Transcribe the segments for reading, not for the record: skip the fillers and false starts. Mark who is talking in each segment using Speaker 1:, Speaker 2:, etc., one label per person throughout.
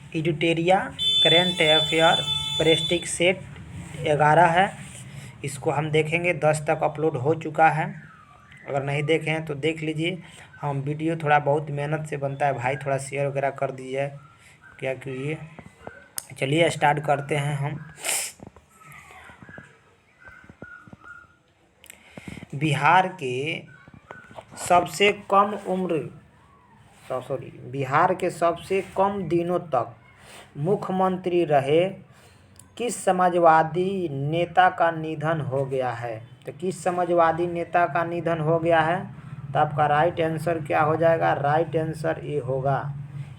Speaker 1: एडिटोरिया current affair prestige set 11 है। इसको हम देखेंगे, 10 तक अपलोड हो चुका है। अगर नहीं देखे हैं तो देख लीजिए। हम वीडियो थोड़ा बहुत मेहनत से बनता है भाई, थोड़ा शेयर वगैरह कर दीजिए, क्या कीजिए। चलिए स्टार्ट करते हैं हम। बिहार के सबसे कम उम्र बिहार के सबसे कम दिनों तक मुख्यमंत्री रहे किस समाजवादी नेता का निधन हो गया है? तो किस समाजवादी नेता का निधन हो गया है? तो आपका राइट आंसर क्या हो जाएगा? राइट आंसर ये होगा,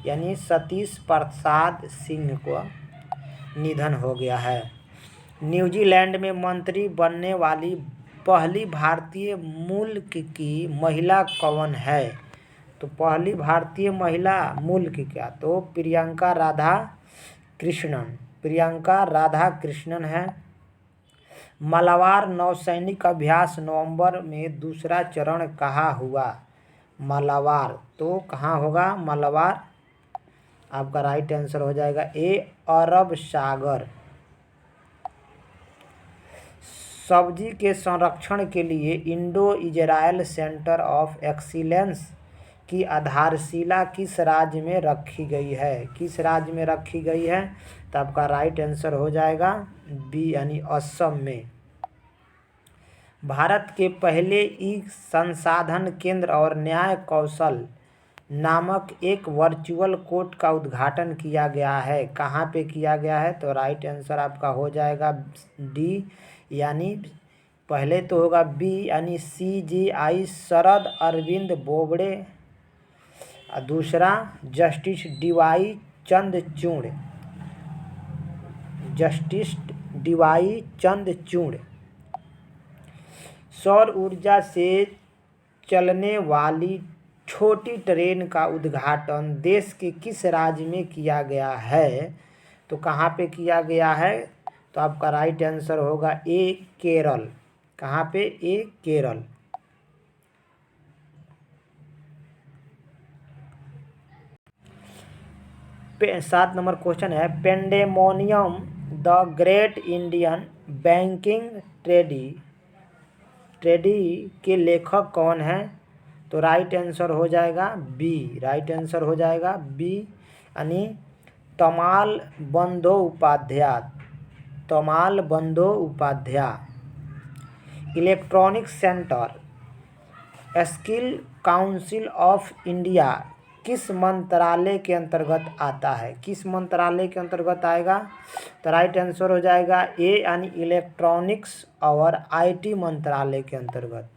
Speaker 1: यानी सतीश प्रसाद सिंह को निधन हो गया है। न्यूजीलैंड में मंत्री बनने वाली पहली भारतीय मूल की महिला कौन है? तो पहली भारतीय महिला मूल की क्या? तो प्रियंका राधा कृष्णन है। मालाबार नौसैनिक अभ्यास नवंबर में दूसरा चरण कहाँ हुआ? मालाबार तो कहाँ होगा? मालाबार आपका राइट आंसर हो जाएगा ए, अरब सागर। सब्जी के संरक्षण के लिए Indo Israel centre of excellence की आधारशिला किस राज्य में रखी गई है? किस राज्य में रखी गई है? तो आपका राइट आंसर हो जाएगा बी, यानी असम में। भारत के पहले ई संसाधन केंद्र और न्याय कौशल नामक एक वर्चुअल कोर्ट का उद्घाटन किया गया है। कहाँ पे किया गया है? तो राइट आंसर आपका हो जाएगा डी, यानी पहले तो होगा बी, यानी CGI शरद अरविंद बोबड़े, दूसरा जस्टिस डीवाई चंद्रचूड़। सौर ऊर्जा से चलने वाली छोटी ट्रेन का उद्घाटन देश के किस राज्य में किया गया है? तो कहाँ पे किया गया है? तो आपका राइट आंसर होगा ए, केरल। कहाँ पे? ए, केरल। 7 नंबर क्वेश्चन है, pandemonium the great Indian banking tragedy के लेखक कौन है? तो राइट आंसर हो जाएगा बी, राइट आंसर हो जाएगा बी, यानी Tamal Bandopadhyay. Electronic centre skill council of India किस मंत्रालय के अंतर्गत आता है? किस मंत्रालय के अंतर्गत आएगा? तो राइट आंसर हो जाएगा ए, यानी इलेक्ट्रॉनिक्स और IT मंत्रालय के अंतर्गत।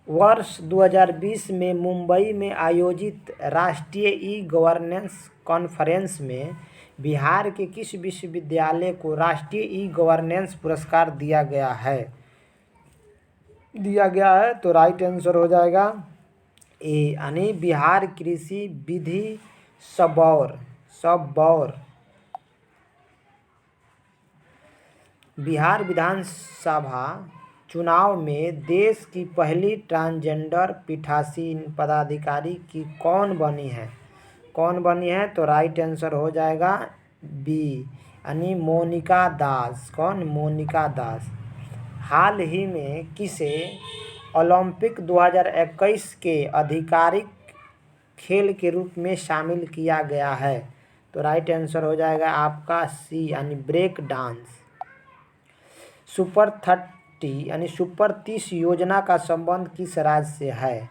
Speaker 1: वर्ष 2020 में मुंबई में आयोजित राष्ट्रीय ई-गवर्नेंस कॉन्फ्रेंस में बिहार के किस विश्वविद्यालय को राष्ट्रीय ई-गवर्नेंस पुरस्कार दिया गया है? तो राइट आंसर हो जाएगा ए, यानी बिहार कृषि विधि सबौर। बिहार विधानसभा चुनाव में देश की पहली ट्रांसजेंडर पीठासीन पदाधिकारी की कौन बनी है? तो राइट आंसर हो जाएगा बी, यानी मोनिका दास। कौन? मोनिका दास। हाल ही में किसे ओलंपिक 2021 के आधिकारिक खेल के रूप में शामिल किया गया है? तो राइट आंसर हो जाएगा आपका सी, यानी ब्रेक डांस। सुपर 30 योजना का संबंध किस राज्य से है?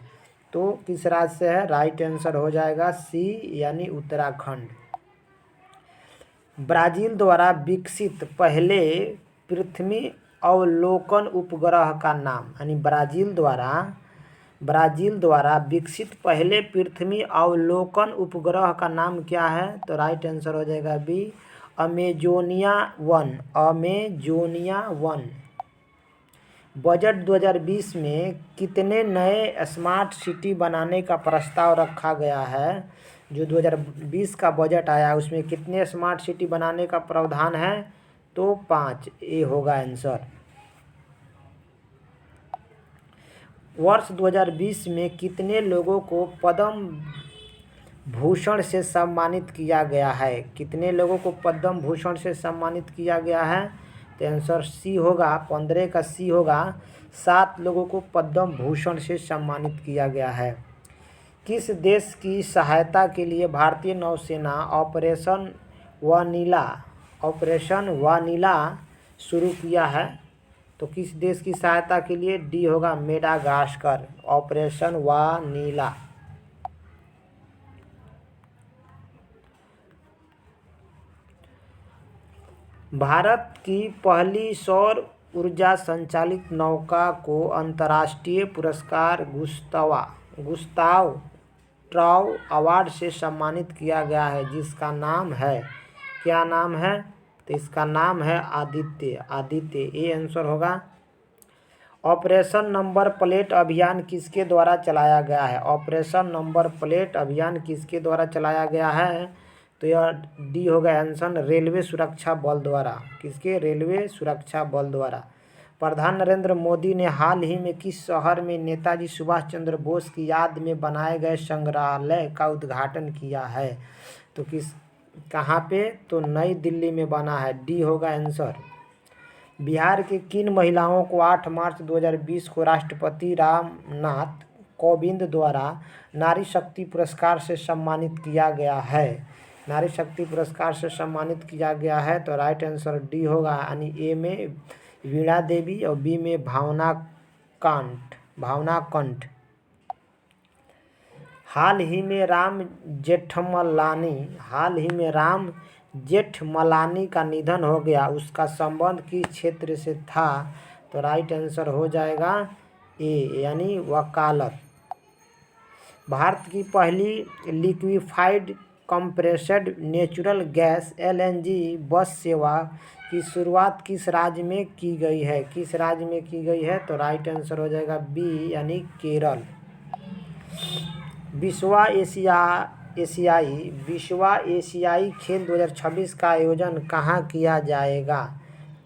Speaker 1: तो किस राज्य से है? राइट आंसर हो जाएगा सी, यानी उत्तराखंड। ब्राजील द्वारा विकसित पहले पृथ्वी अवलोकन उपग्रह का नाम, यानी ब्राजील द्वारा विकसित पहले पृथ्वी अवलोकन उपग्रह का नाम क्या है? तो राइट आंसर हो जाएगा बी, अमेजोनिया 1। बजट 2020 में कितने नए स्मार्ट सिटी बनाने का प्रस्ताव रखा गया है? जो 2020 का बजट आया उसमें कितने स्मार्ट सिटी बनाने का प्रावधान है? तो 5, ए होगा आंसर। वर्ष 2020 में कितने लोगों को पद्म भूषण से सम्मानित किया गया है? कितने लोगों को पद्म भूषण से सम्मानित किया गया है? तो आंसर सी होगा, 15 का सी होगा। 7 लोगों को पद्म भूषण से सम्मानित किया गया है। किस देश की सहायता के लिए भारतीय नौसेना ऑपरेशन वानिला शुरू किया है? तो किस देश की सहायता के लिए? डी होगा, मेडागास्कर, ऑपरेशन वानिला। भारत की पहली सौर ऊर्जा संचालित नौका को अंतर्राष्ट्रीय पुरस्कार गुस्ताव ट्राउ अवार्ड से सम्मानित किया गया है, जिसका नाम है, क्या नाम है? तो इसका नाम है आदित्य। ये आंसर होगा। ऑपरेशन नंबर प्लेट अभियान किसके द्वारा चलाया गया है? ऑपरेशन नंबर प्लेट अभियान किसके द्वारा चलाया गया है? तो यह डी होगा आंसर, रेलवे सुरक्षा बल द्वारा। किसके? रेलवे सुरक्षा बल द्वारा। प्रधान नरेंद्र मोदी ने हाल ही में किस शहर में नेताजी सुभाष चंद्र बोस की याद में बनाए गए संग्रहालय का उद्घाटन किया है? तो कहाँ पे? तो नई दिल्ली में बना है। डी होगा आंसर। बिहार के किन महिलाओं को 8 मार्च 2020 को राष्ट्रपति रामनाथ कोविंद द्वारा नारी शक्ति पुरस्कार से सम्मानित किया गया है? नारी शक्ति पुरस्कार से सम्मानित किया गया है, तो राइट आंसर डी होगा। यानी ए में वीणा देवी और बी में भावना कंठ। हाल ही में राम जेठमलानी का निधन हो गया, उसका संबंध किस क्षेत्र से था? तो राइट आंसर हो जाएगा ए, यानी वकालत। भारत की पहली liquefied compressed natural gas LNG बस सेवा की शुरुआत किस राज्य में की गई है? किस राज्य में की गई है? तो राइट आंसर हो जाएगा बी, यानी केरल। विश्व एशियाई खेल 2026 का आयोजन कहाँ किया जाएगा?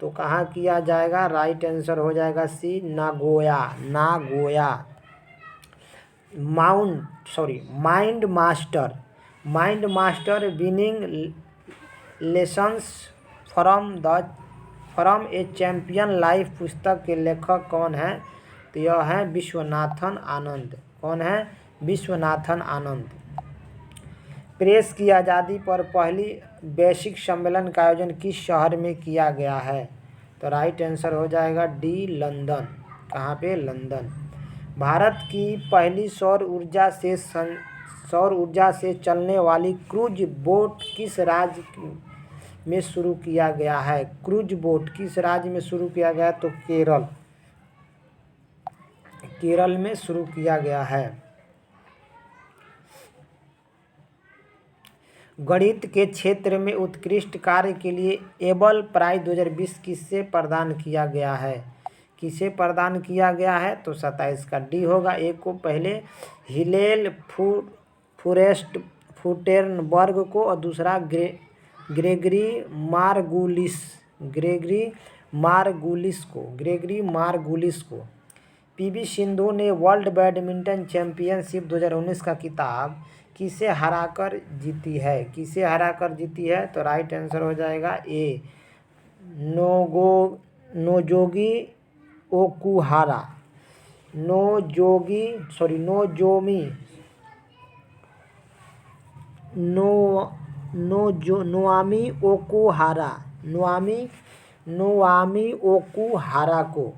Speaker 1: तो कहाँ किया जाएगा? राइट आंसर हो जाएगा C, Nagoya. Mind master winning lessons from a champion life पुस्तक के लेखक कौन है? तो यह है विश्वनाथन आनंद। कौन है? विश्वनाथन आनंद। प्रेस की आज़ादी पर पहली वैश्विक सम्मेलन का आयोजन किस शहर में किया गया है? तो राइट आंसर हो जाएगा डी, लंदन। कहाँ पे? लंदन। भारत की पहली सौर ऊर्जा से चलने वाली क्रूज बोट किस राज्य में शुरू किया गया है? क्रूज बोट किस राज्य में शुरू किया गया? तो केरल में शुरू किया गया है। गणित के क्षेत्र में उत्कृष्ट कार्य के लिए एबल प्राइज 2020 किससे प्रदान किया गया है? किसे प्रदान किया गया है? तो 27 का डी होगा। एक को पहले हिलेल फुटेनबर्ग को और दूसरा ग्रेगरी मार्गुलिस को। पीवी सिंधु ने वर्ल्ड बैडमिंटन चैंपियनशिप 2019 का खिताब किसे हराकर जीती है? किसे हराकर जीती है? तो राइट आंसर हो जाएगा ए, नोजोमी ओकुहारा को।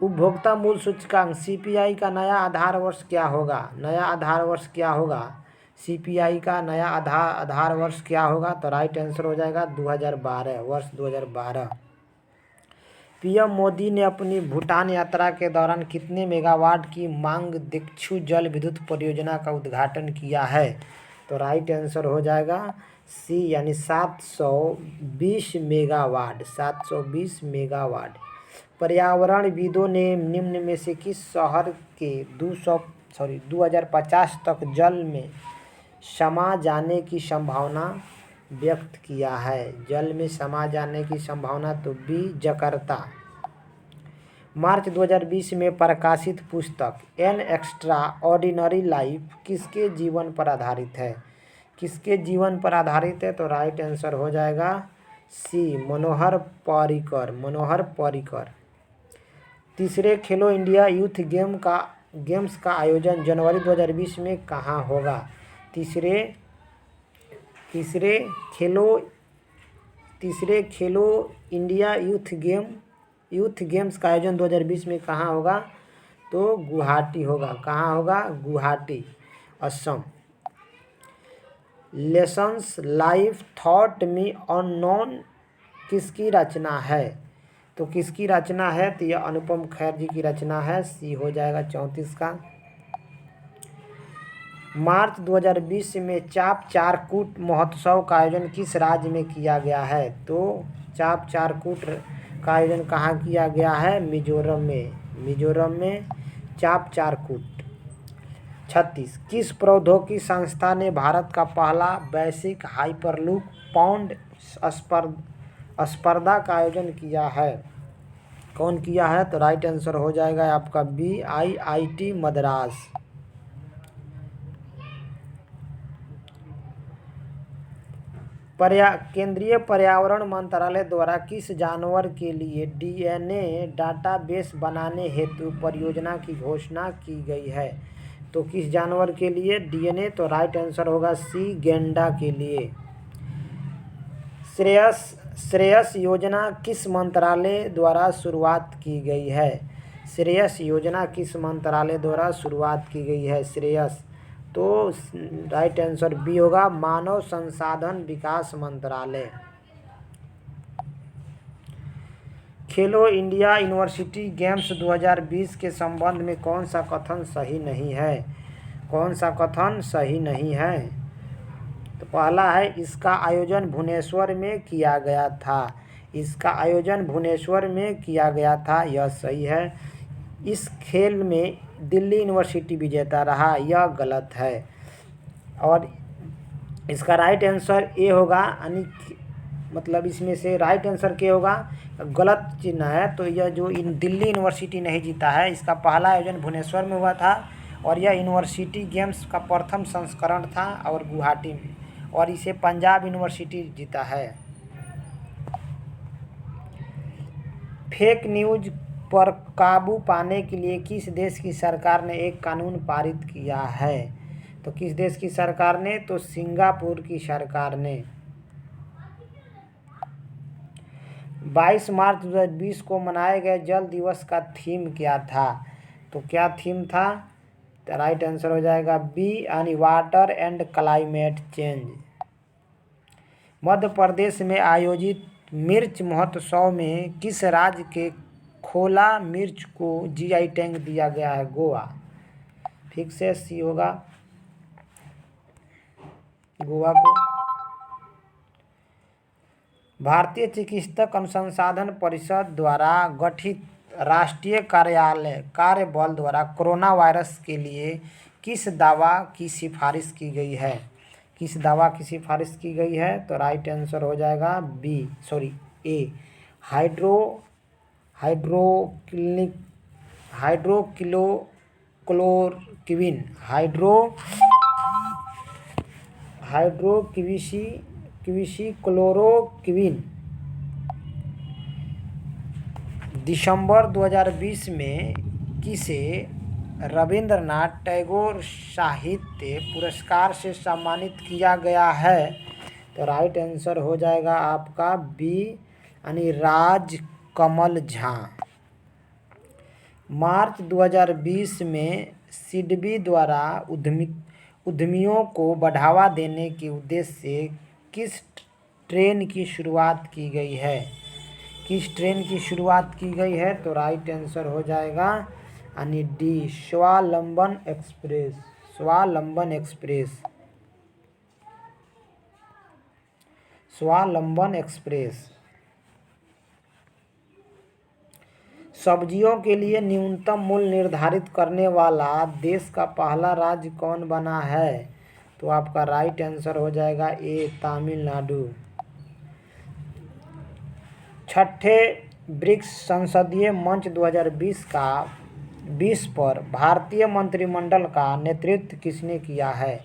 Speaker 1: उपभोक्ता मूल्य सूचकांक CPI का नया आधार वर्ष क्या होगा? CPI का नया आधार वर्ष क्या होगा? तो राइट आंसर हो जाएगा 2012, वर्ष 2012। पीएम मोदी ने अपनी भूटान यात्रा के दौरान कितने मेगावाट की मांगदेक्षु जल विद्युत परियोजना का उद्घाटन किया है? तो राइट आंसर हो जाएगा सी, यानी 720 मेगावाट। पर्यावरणविदों ने निम्न में से किस शहर के 2050 तक जल में समा जाने की संभावना व्यक्त किया है? जल में समा जाने की संभावना, तो बी, जकार्ता। मार्च 2020 में प्रकाशित पुस्तक एन एक्स्ट्रा ऑर्डिनरी लाइफ किसके जीवन पर आधारित है? किसके जीवन पर आधारित है? तो राइट आंसर हो जाएगा सी, मनोहर पर्रिकर। मनोहर पर्रिकर। तीसरे खेलो इंडिया यूथ गेम्स का आयोजन जनवरी 2020 में कहाँ होगा? तीसरे खेलो इंडिया यूथ गेम्स का आयोजन 2020 में कहाँ होगा? तो गुवाहाटी होगा। कहाँ होगा? Guwahati, Assam. Lessons life taught me unknown किसकी रचना है? तो किसकी रचना है? तो यह अनुपम खेर जी की रचना है। सी हो जाएगा 34 का। मार्च 2020 में चाप चारकूट महोत्सव का आयोजन किस राज्य में किया गया है? तो चाप चारकूट का आयोजन कहाँ किया गया है? मिजोरम में। मिजोरम में चाप चारकूट। 36 किस प्रौद्योगिकी संस्था ने भारत का पहला वैश्विक हाइपरलूप पाउंड स्पर्धा का आयोजन किया है? कौन किया है? तो राइट आंसर हो जाएगा आपका बी, IIT मद्रास। केंद्रीय पर्यावरण मंत्रालय द्वारा किस जानवर के लिए DNA डाटाबेस बनाने हेतु परियोजना की घोषणा की गई है? तो किस जानवर के लिए DNA? तो राइट आंसर होगा सी, गैंडा के लिए। श्रेयस योजना किस मंत्रालय द्वारा शुरुआत की गई है? श्रेयस योजना किस मंत्रालय द्वारा शुरुआत की गई है? श्रेयस, तो राइट आंसर बी होगा, मानव संसाधन विकास मंत्रालय। खेलो इंडिया यूनिवर्सिटी गेम्स 2020 के संबंध में कौन सा कथन सही नहीं है? कौन सा कथन सही नहीं है? तो पहला है इसका आयोजन भुवनेश्वर में किया गया था। इसका आयोजन भुवनेश्वर में किया गया था, यह सही है। इस खेल में दिल्ली यूनिवर्सिटी विजेता रहा, यह गलत है। और इसका राइट आंसर ए होगा, यानी मतलब इसमें से राइट आंसर क्या होगा? गलत चिन्ह है, तो यह जो दिल्ली यूनिवर्सिटी नहीं जीता है, इसका पहला आयोजन भुवनेश्वर में हुआ था और यह यूनिवर्सिटी गेम्स का प्रथम संस्करण था और गुवाहाटी में, और इसे पंजाब यूनिवर्सिटी जीता है। फेक न्यूज पर काबू पाने के लिए किस देश की सरकार ने एक कानून पारित किया है? तो किस देश की सरकार ने? तो सिंगापुर की सरकार ने। 22 मार्च 2020 को मनाए गए जल दिवस का थीम क्या था? तो क्या थीम था? तो राइट आंसर हो जाएगा बी, यानी water and climate change. Madhya Pradesh में आयोजित मिर्च महोत्सव में किस राज्य के खोला मिर्च को GI टैग दिया गया है? गोवा। ठीक से सी होगा, गोवा को। भारतीय चिकित्सक अनुसंधान परिषद द्वारा गठित राष्ट्रीय कार्यबल द्वारा कोरोना वायरस के लिए किस दवा की सिफारिश की गई है? किस दवा की सिफारिश की गई है? तो राइट आंसर हो जाएगा ए, हाइड्रोक्लोरोक्विन। दिसंबर 2020 में किसे रविंद्रनाथ टैगोर साहित्य पुरस्कार से सम्मानित किया गया है? तो राइट आंसर हो जाएगा आपका बी, यानी राजकमल झा। मार्च 2020 में सिडबी द्वारा उद्यमियों को बढ़ावा देने के उद्देश्य से किस ट्रेन की शुरुआत की गई है? किस ट्रेन की शुरुआत की गई है? तो राइट आंसर हो जाएगा यानी डी, स्वावलंबन एक्सप्रेस। स्वावलंबन एक्सप्रेस। स्वावलंबन एक्सप्रेस। सब्जियों के लिए न्यूनतम मूल्य निर्धारित करने वाला देश का पहला राज्य कौन बना है? तो आपका राइट आंसर हो जाएगा ए, तमिलनाडु। छठे ब्रिक्स संसदीय मंच 2020 पर भारतीय मंत्रिमंडल का नेतृत्व किसने किया है?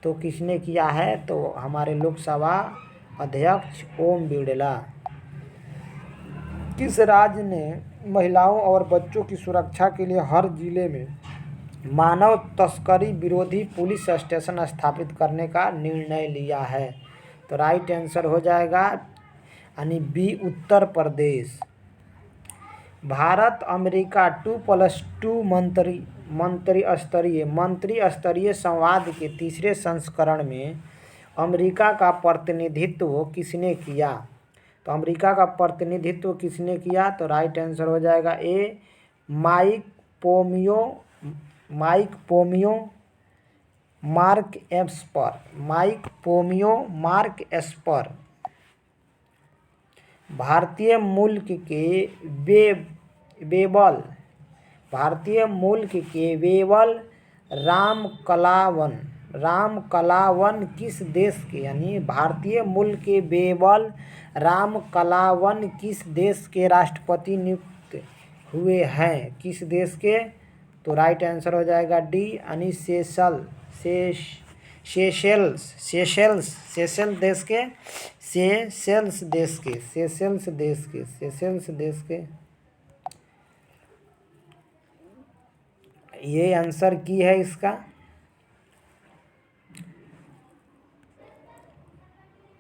Speaker 1: तो किसने किया है? तो हमारे लोकसभा अध्यक्ष ओम बिरला। किस राज्य ने महिलाओं और बच्चों की सुरक्षा के लिए हर जिले में मानव तस्करी विरोधी पुलिस स्टेशन स्थापित करने का निर्णय लिया है? तो राइट आंसर हो जाएगा यानी बी, उत्तर प्रदेश। भारत अमेरिका 2+2 मंत्री स्तरीय संवाद के तीसरे संस्करण में अमेरिका का प्रतिनिधित्व किसने किया? तो अमेरिका का प्रतिनिधित्व किसने किया? तो राइट आंसर हो जाएगा ए, माइक पोमियो मार्क एस्पर। भारतीय मूल के वेबल रामकलावन किस देश के, यानी भारतीय मूल के वेबल रामकलावन किस देश के राष्ट्रपति नियुक्त हुए हैं? किस देश के? तो राइट आंसर हो जाएगा डी, यानी सेशेल्स देश के। ये आंसर की है इसका।